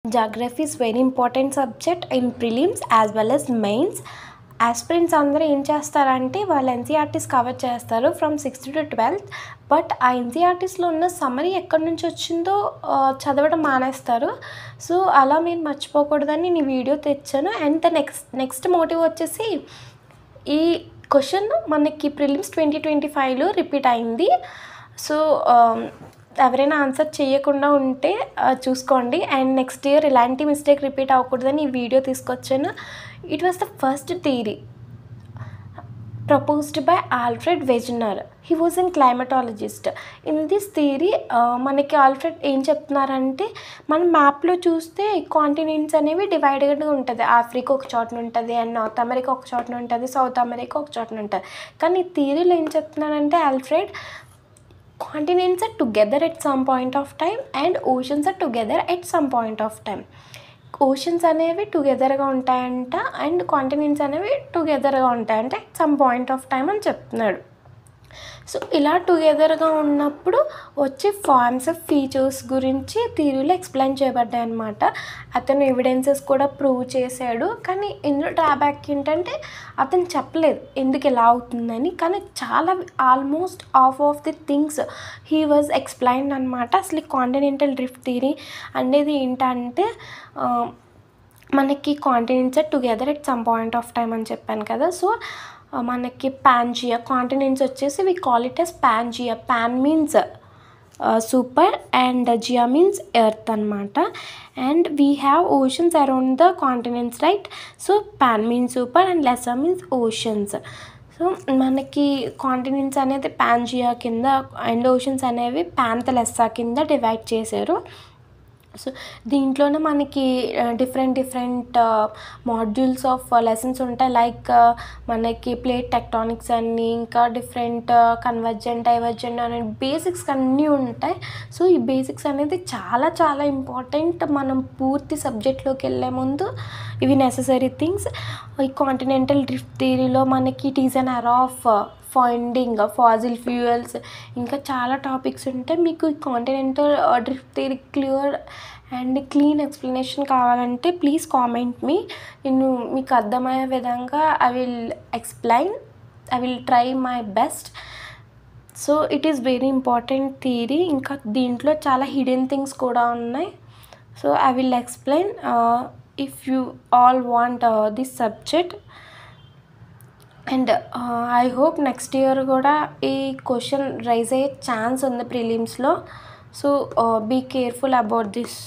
Geography is very important subject in prelims as well as mains. Aspirants అందరూ ఏం చేస్తారంటే వాళ్ళు ఎన్సీఆర్టీస్ కవర్ చేస్తారు from 6th to 12th. But ఆ ఎన్సీఆర్టీస్లో ఉన్న సమ్మరీ ఎక్కడి నుంచి వచ్చిందో చదవడం మానేస్తారు. సో అలా మీరు మర్చిపోకూడదని నేను వీడియో తెచ్చాను. అండ్ ద నెక్స్ట్ మోటివ్ వచ్చేసి ఈ క్వశ్చన్ మనకి ప్రిలిమ్స్ 2025లో రిపీట్ అయింది. సో ఎవరైనా ఆన్సర్ చేయకుండా ఉంటే చూసుకోండి. అండ్ నెక్స్ట్ ఇయర్ ఇలాంటి మిస్టేక్ రిపీట్ అవ్వకూడదని ఈ వీడియో తీసుకొచ్చాను. It was the first theory proposed by Alfred Wegener. He was a climatologist. In this theory మనకి ఆల్ఫ్రెడ్ ఏం చెప్తున్నారంటే మన మ్యాప్లో చూస్తే కాంటినెంట్స్ అనేవి డివైడెడ్గా ఉంటుంది. ఆఫ్రికా ఒక చోటన ఉంటుంది, అండ్ నార్త్ అమెరికా ఒక చోటన ఉంటుంది, సౌత్ అమెరికా ఒక చోటన ఉంటుంది. కానీ ఈ థియరీలో ఏం చెప్తున్నారంటే Alfred continents are together at some point of time and oceans are together at some point of time. Oceans అనేవి టుగెదర్గా ఉంటాయంట అండ్ కాంటినెంట్స్ అనేవి టుగెదర్గా ఉంటాయంట at some point of time అని చెప్తున్నాడు. సో ఇలా టుగెదర్గా ఉన్నప్పుడు వచ్చే ఫార్మ్స్ ఆఫ్ ఫీచర్స్ గురించి థియరీలో ఎక్స్ప్లెయిన్ చేయబడ్డాయి అనమాట. అతను ఎవిడెన్సెస్ కూడా ప్రూవ్ చేశాడు. కానీ ఇందులో డ్రాబ్యాక్ ఏంటంటే అతను చెప్పలేదు ఎందుకు ఇలా అవుతుందని. కానీ చాలా almost of the things he was explained అనమాట. అసలు కాంటినెంటల్ డ్రిఫ్ట్ థియరీ అనేది ఏంటంటే మనకి continents together at some point of time అని చెప్పాను కదా. సో మనకి పాంజియా కాంటినెంట్స్ వచ్చేసి we call it as Pangaea. Pan means super and gaea means earth అనమాట. And we have oceans around the continents right. So pan means super and లెసా means oceans. So మనకి continents అనేది Pangaea కింద and oceans అనేవి పాంతలెస్సా కింద divide చేశారు. So దీంట్లోనే మనకి డిఫరెంట్ మాడ్యూల్స్ ఆఫ్ లెసన్స్ ఉంటాయి. లైక్ మనకి ప్లేట్ టెక్టానిక్స్ అన్నీ, ఇంకా డిఫరెంట్ కన్వర్జెంట్ డైవర్జెంట్ అనే బేసిక్స్ అన్నీ ఉంటాయి. సో ఈ బేసిక్స్ అనేది చాలా చాలా ఇంపార్టెంట్. మనం పూర్తి సబ్జెక్ట్లోకి వెళ్ళే ముందు ఇవి నెససరీ థింగ్స్. ఈ కాంటినెంటల్ డ్రిఫ్ట్ థియరీలో మనకి it is an era of finding fossil fuels, ఇంకా చాలా టాపిక్స్ ఉంటాయి. మీకు continental drift theory clear and clean explanation కావాలంటే ప్లీజ్ కామెంట్ మీ. నేను మీకు అర్థమయ్యే విధంగా I will try my best. So it is very important theory. ఇంకా దీంట్లో చాలా హిడెన్ థింగ్స్ కూడా ఉన్నాయి. So I will explain if you all want this subject. And I hope next year కూడా ఈ క్వశ్చన్ రైజ్ అయ్యే ఛాన్స్ ఉంది ప్రిలిమ్స్లో. So be careful about this.